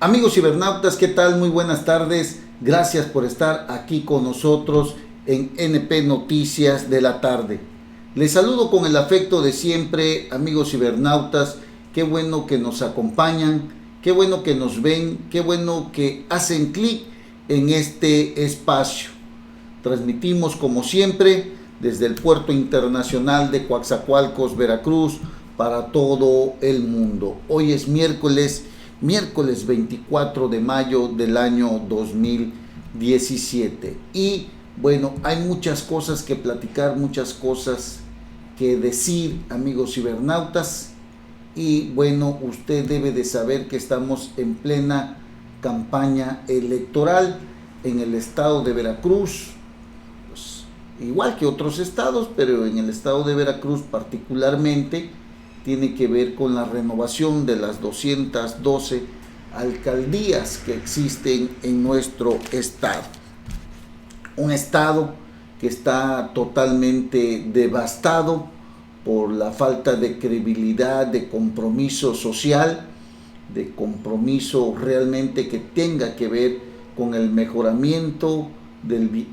Amigos cibernautas, ¿qué tal? Muy buenas tardes. Gracias por estar aquí con nosotros en NP Noticias de la tarde. Les saludo con el afecto de siempre, amigos cibernautas. Qué bueno que nos acompañan, qué bueno que nos ven, qué bueno que hacen clic en este espacio. Transmitimos como siempre desde el Puerto Internacional de Coatzacoalcos, Veracruz, para todo el mundo. Hoy es miércoles 24 de mayo del año 2017. Y bueno, hay muchas cosas que platicar, muchas cosas que decir, amigos cibernautas. Y bueno, usted debe de saber que estamos en plena campaña electoral en el estado de Veracruz, pues, igual que otros estados, pero en el estado de Veracruz particularmente tiene que ver con la renovación de las 212 alcaldías que existen en nuestro estado. Un estado que está totalmente devastado por la falta de credibilidad, de compromiso social, de compromiso realmente que tenga que ver con el mejoramiento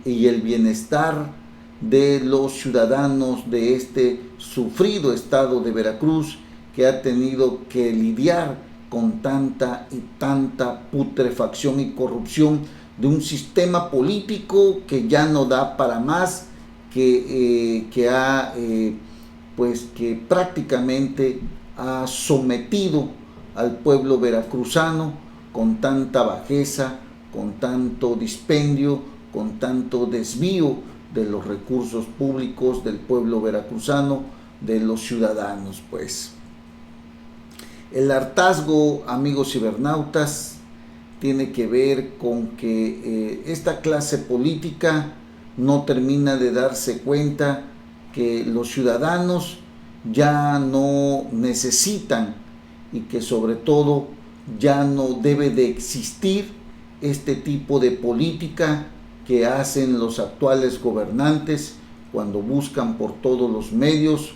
y el bienestar de los ciudadanos de este sufrido estado de Veracruz, que ha tenido que lidiar con tanta y tanta putrefacción y corrupción de un sistema político que ya no da para más, que prácticamente ha sometido al pueblo veracruzano con tanta bajeza, con tanto dispendio, con tanto desvío de los recursos públicos del pueblo veracruzano, de los ciudadanos. Pues el hartazgo, amigos cibernautas, tiene que ver con que esta clase política no termina de darse cuenta que los ciudadanos ya no necesitan, y que sobre todo ya no debe de existir este tipo de política que hacen los actuales gobernantes cuando buscan por todos los medios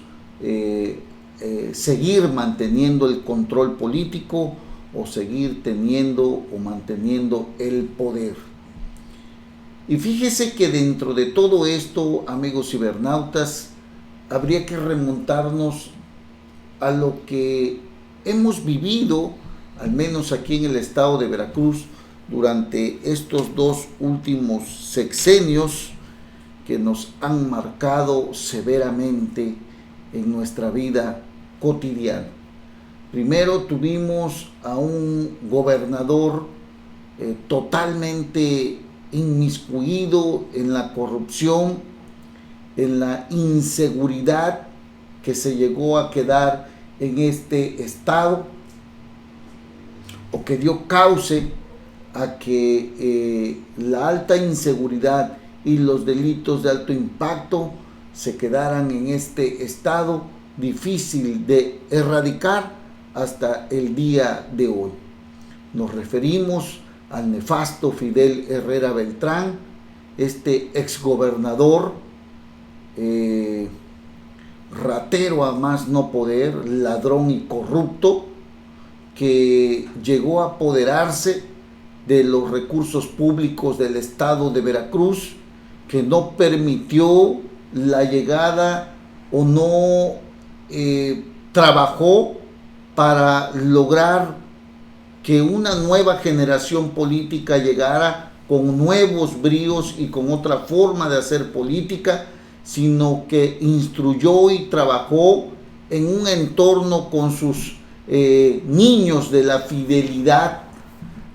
seguir manteniendo el control político o seguir teniendo o manteniendo el poder. Y fíjese que dentro de todo esto, amigos cibernautas, habría que remontarnos a lo que hemos vivido, al menos aquí en el estado de Veracruz, durante estos dos últimos sexenios que nos han marcado severamente en nuestra vida cotidiana. Primero tuvimos a un gobernador totalmente inmiscuido en la corrupción, en la inseguridad que se llegó a quedar en este estado, o que dio cauce a que la alta inseguridad y los delitos de alto impacto se quedaran en este estado difícil de erradicar hasta el día de hoy. Nos referimos al nefasto Fidel Herrera Beltrán, este exgobernador ratero a más no poder, ladrón y corrupto, que llegó a apoderarse de los recursos públicos del estado de Veracruz, que no permitió la llegada o no trabajó para lograr que una nueva generación política llegara con nuevos bríos y con otra forma de hacer política, sino que instruyó y trabajó en un entorno con sus niños de la fidelidad,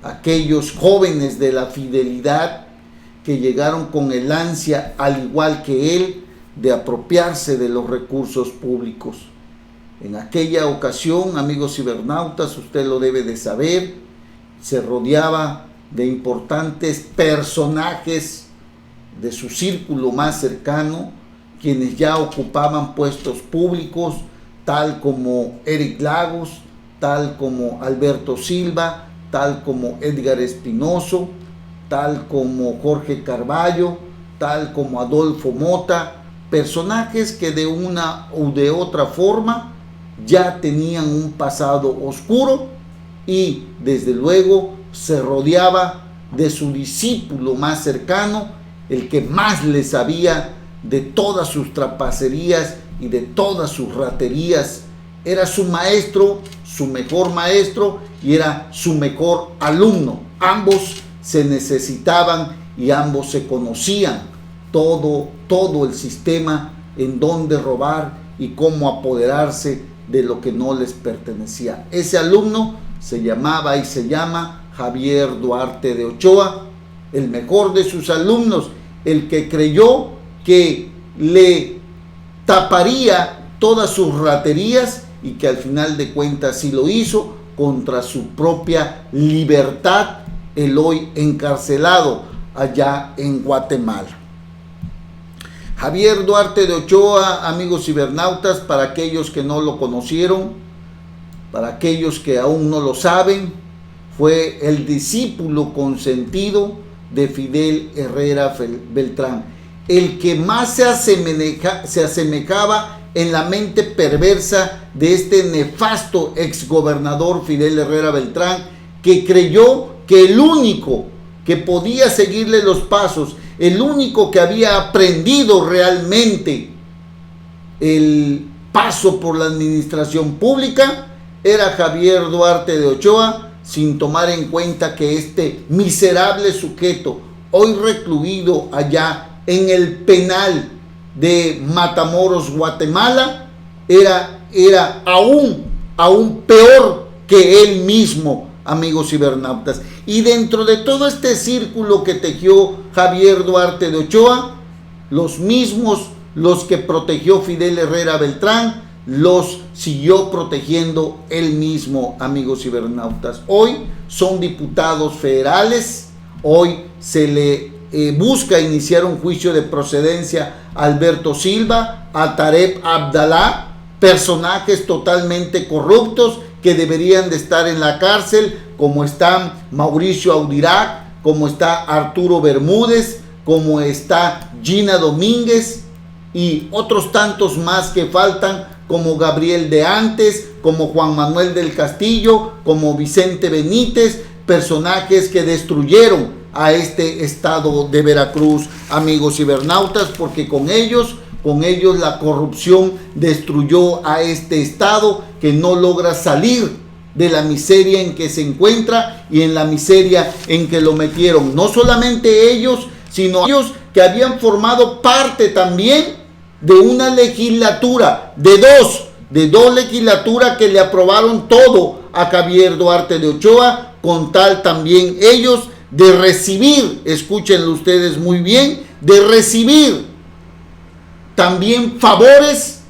aquellos jóvenes de la fidelidad que llegaron con el ansia, al igual que él, de apropiarse de los recursos públicos. En aquella ocasión, amigos cibernautas, usted lo debe de saber, se rodeaba de importantes personajes de su círculo más cercano, quienes ya ocupaban puestos públicos, tal como Eric Lagos, tal como Alberto Silva, tal como Edgar Espinoso, tal como Jorge Carballo, tal como Adolfo Mota, personajes que de una u de otra forma ya tenían un pasado oscuro y desde luego se rodeaba de su discípulo más cercano, el que más le sabía de todas sus trapacerías y de todas sus raterías. Era su maestro, su mejor maestro, y era su mejor alumno. Ambos se necesitaban y ambos se conocían todo el sistema en dónde robar y cómo apoderarse de lo que no les pertenecía. Ese alumno se llamaba y se llama Javier Duarte de Ochoa, el mejor de sus alumnos, el que creyó que le taparía todas sus raterías y que al final de cuentas sí lo hizo contra su propia libertad, el hoy encarcelado allá en Guatemala. Javier Duarte de Ochoa, amigos cibernautas, para aquellos que no lo conocieron, para aquellos que aún no lo saben, fue el discípulo consentido de Fidel Herrera Beltrán, el que más se asemejaba en la mente perversa de este nefasto exgobernador Fidel Herrera Beltrán, que creyó que el único que podía seguirle los pasos, el único que había aprendido realmente el paso por la administración pública, era Javier Duarte de Ochoa, sin tomar en cuenta que este miserable sujeto, hoy recluido allá en el penal de Matamoros, Guatemala, era aún peor que él mismo, amigos cibernautas. Y dentro de todo este círculo que tejió Javier Duarte de Ochoa, los mismos, los que protegió Fidel Herrera Beltrán, los siguió protegiendo él mismo, amigos cibernautas. Hoy son diputados federales, hoy se le busca iniciar un juicio de procedencia a Alberto Silva, a Tarek Abdalá, personajes totalmente corruptos que deberían de estar en la cárcel, como están Mauricio Audirac, como está Arturo Bermúdez, como está Gina Domínguez y otros tantos más que faltan, como Gabriel de Antes, como Juan Manuel del Castillo, como Vicente Benítez, personajes que destruyeron a este estado de Veracruz, amigos cibernautas, porque con ellos la corrupción destruyó a este estado, que no logra salir de la miseria en que se encuentra y en la miseria en que lo metieron. No solamente ellos, sino ellos que habían formado parte también de una legislatura, de dos legislaturas que le aprobaron todo a Javier Duarte de Ochoa, con tal también ellos de recibir, escúchenlo ustedes muy bien, de recibir también favores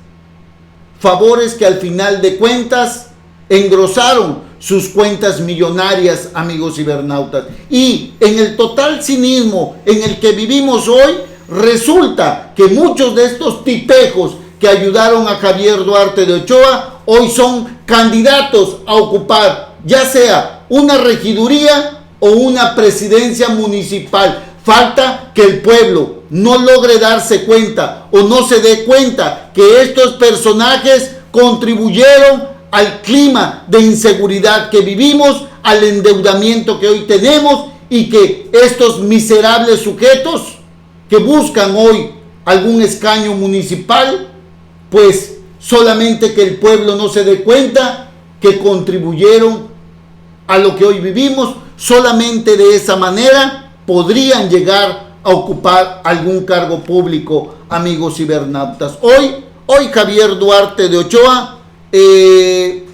que al final de cuentas engrosaron sus cuentas millonarias, amigos cibernautas. Y en el total cinismo en el que vivimos hoy, resulta que muchos de estos tipejos que ayudaron a Javier Duarte de Ochoa hoy son candidatos a ocupar ya sea una regiduría o una presidencia municipal. Falta que el pueblo no logre darse cuenta o no se dé cuenta que estos personajes contribuyeron al clima de inseguridad que vivimos, al endeudamiento que hoy tenemos, y que estos miserables sujetos que buscan hoy algún escaño municipal, pues solamente que el pueblo no se dé cuenta que contribuyeron a lo que hoy vivimos. Solamente de esa manera podrían llegar a ocupar algún cargo público, amigos cibernautas. Hoy Javier Duarte de Ochoa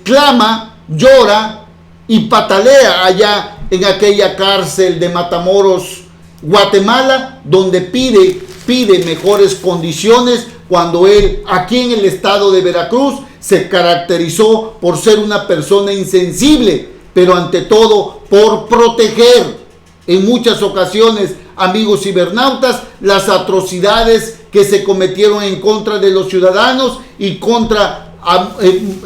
clama, llora y patalea allá en aquella cárcel de Matamoros, Guatemala, donde pide mejores condiciones, cuando él aquí en el estado de Veracruz se caracterizó por ser una persona insensible, pero ante todo por proteger en muchas ocasiones, amigos cibernautas, las atrocidades que se cometieron en contra de los ciudadanos y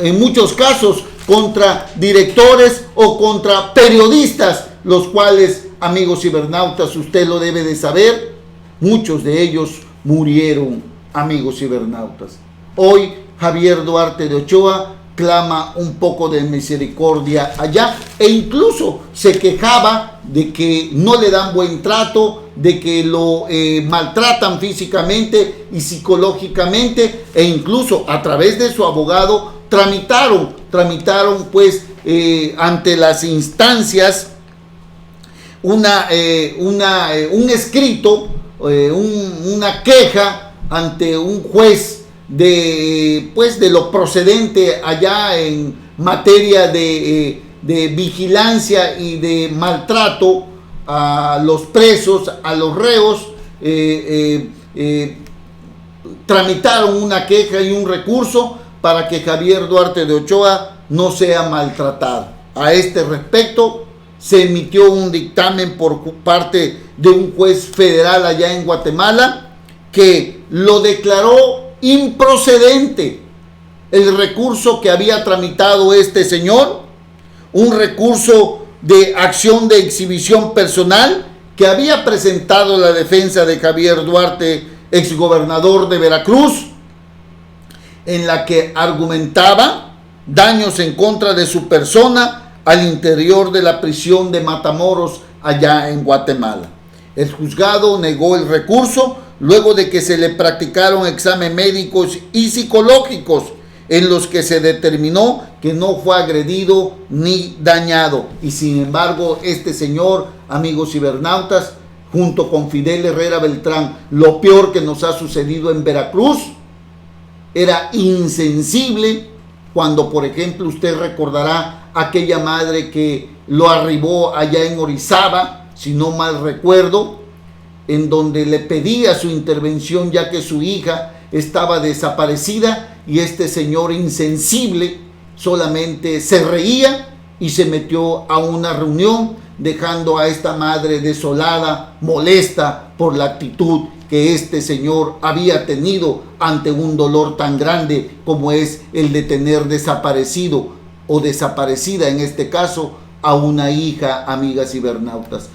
en muchos casos contra directores o contra periodistas, los cuales, amigos cibernautas, usted lo debe de saber, muchos de ellos murieron, amigos cibernautas. Hoy Javier Duarte de Ochoa clama un poco de misericordia allá, e incluso se quejaba de que no le dan buen trato, de que lo maltratan físicamente y psicológicamente, e incluso a través de su abogado tramitaron pues ante las instancias un escrito, una queja ante un juez de lo procedente allá en materia de vigilancia y de maltrato a los presos, a los reos. Tramitaron una queja y un recurso para que Javier Duarte de Ochoa no sea maltratado. A este respecto se emitió un dictamen por parte de un juez federal allá en Guatemala que lo declaró improcedente el recurso que había tramitado este señor, un recurso de acción de exhibición personal que había presentado la defensa de Javier Duarte, exgobernador de Veracruz, en la que argumentaba daños en contra de su persona al interior de la prisión de Matamoros allá en Guatemala. El juzgado negó el recurso luego de que se le practicaron exámenes médicos y psicológicos en los que se determinó que no fue agredido ni dañado. Y sin embargo, este señor, amigos cibernautas, junto con Fidel Herrera Beltrán, lo peor que nos ha sucedido en Veracruz, era insensible cuando, por ejemplo, usted recordará aquella madre que lo arribó allá en Orizaba, si no mal recuerdo, en donde le pedía su intervención ya que su hija estaba desaparecida, y este señor insensible solamente se reía y se metió a una reunión, dejando a esta madre desolada, molesta por la actitud que este señor había tenido ante un dolor tan grande como es el de tener desaparecido o desaparecida, en este caso, a una hija, amigos cibernautas.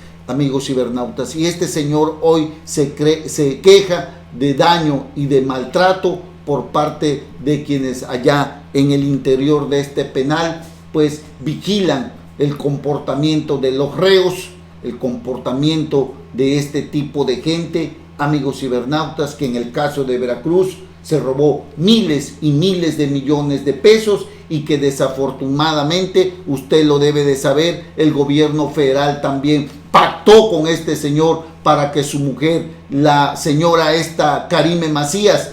Y este señor hoy se queja de daño y de maltrato por parte de quienes allá en el interior de este penal pues vigilan el comportamiento de los reos, el comportamiento de este tipo de gente, amigos cibernautas, que en el caso de Veracruz se robó miles y miles de millones de pesos, y que desafortunadamente, usted lo debe de saber, el gobierno federal también pactó con este señor para que su mujer, la señora esta Karime Macías,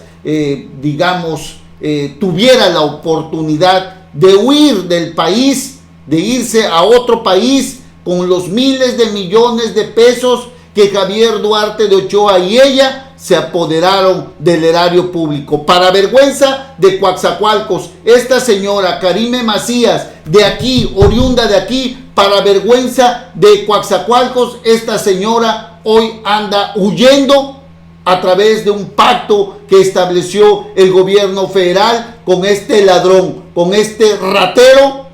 tuviera la oportunidad de huir del país, de irse a otro país con los miles de millones de pesos que Javier Duarte de Ochoa y ella se apoderaron del erario público. Para vergüenza de Coatzacoalcos, esta señora Karime Macías, de aquí, oriunda de aquí, para vergüenza de Coatzacoalcos, esta señora hoy anda huyendo a través de un pacto que estableció el gobierno federal con este ladrón, con este ratero,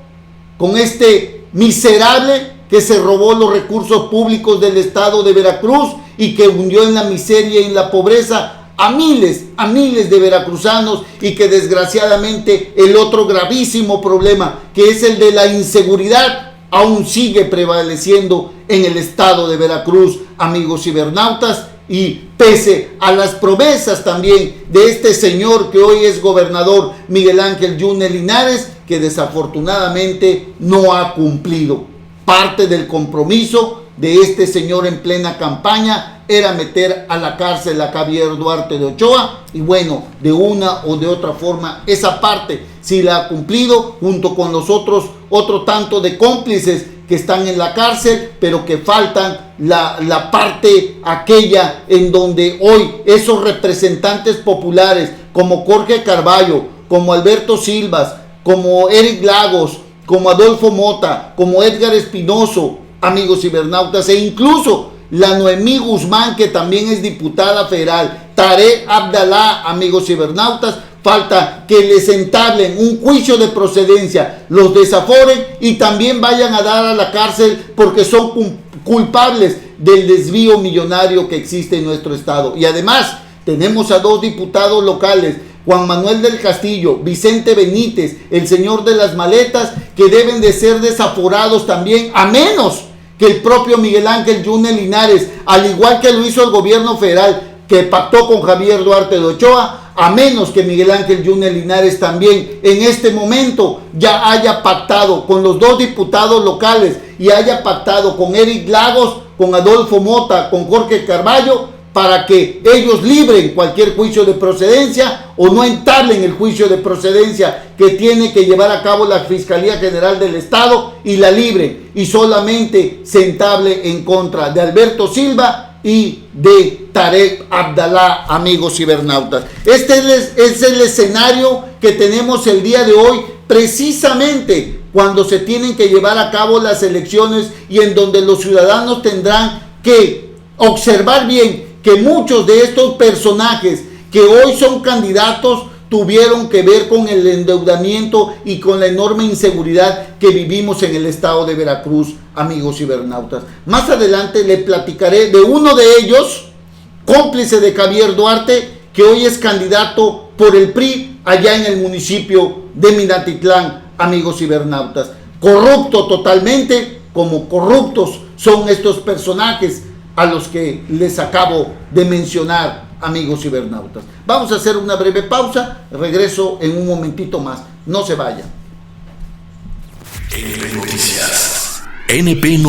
con este miserable que se robó los recursos públicos del estado de Veracruz y que hundió en la miseria y en la pobreza a miles de veracruzanos, y que desgraciadamente el otro gravísimo problema, que es el de la inseguridad, aún sigue prevaleciendo en el estado de Veracruz, amigos cibernautas. Y pese a las promesas también de este señor que hoy es gobernador, Miguel Ángel Yunes Linares, que desafortunadamente no ha cumplido. Parte del compromiso de este señor en plena campaña era meter a la cárcel a Javier Duarte de Ochoa, y bueno, de una o de otra forma esa parte sí la ha cumplido, junto con los otro tanto de cómplices que están en la cárcel, pero que faltan la parte aquella en donde hoy esos representantes populares como Jorge Carballo, como Alberto Silvas, como Eric Lagos, como Adolfo Mota, como Edgar Espinoso, amigos cibernautas, e incluso la Noemí Guzmán, que también es diputada federal, Tarek Abdalá, amigos cibernautas, falta que les entablen un juicio de procedencia, los desaforen y también vayan a dar a la cárcel porque son culpables del desvío millonario que existe en nuestro estado. Y además tenemos a 2 diputados locales, Juan Manuel del Castillo, Vicente Benítez, el señor de las maletas, que deben de ser desaforados también, a menos que el propio Miguel Ángel Yunes Linares, al igual que lo hizo el gobierno federal, que pactó con Javier Duarte de Ochoa, a menos que Miguel Ángel Yunes Linares también en este momento ya haya pactado con los 2 diputados locales y haya pactado con Eric Lagos, con Adolfo Mota, con Jorge Carballo, para que ellos libren cualquier juicio de procedencia o no entablen el juicio de procedencia que tiene que llevar a cabo la Fiscalía General del Estado y la libren, y solamente se entable en contra de Alberto Silva y de Tarek Abdalá, amigos cibernautas. Este es el escenario que tenemos el día de hoy, precisamente cuando se tienen que llevar a cabo las elecciones y en donde los ciudadanos tendrán que observar bien que muchos de estos personajes que hoy son candidatos tuvieron que ver con el endeudamiento y con la enorme inseguridad que vivimos en el estado de Veracruz, amigos cibernautas. Más adelante le platicaré de uno de ellos, cómplice de Javier Duarte, que hoy es candidato por el PRI allá en el municipio de Minatitlán, amigos cibernautas. Corrupto totalmente, como corruptos son estos personajes a los que les acabo de mencionar, amigos cibernautas. Vamos a hacer una breve pausa, regreso en un momentito más, no se vayan. NP Noticias. NP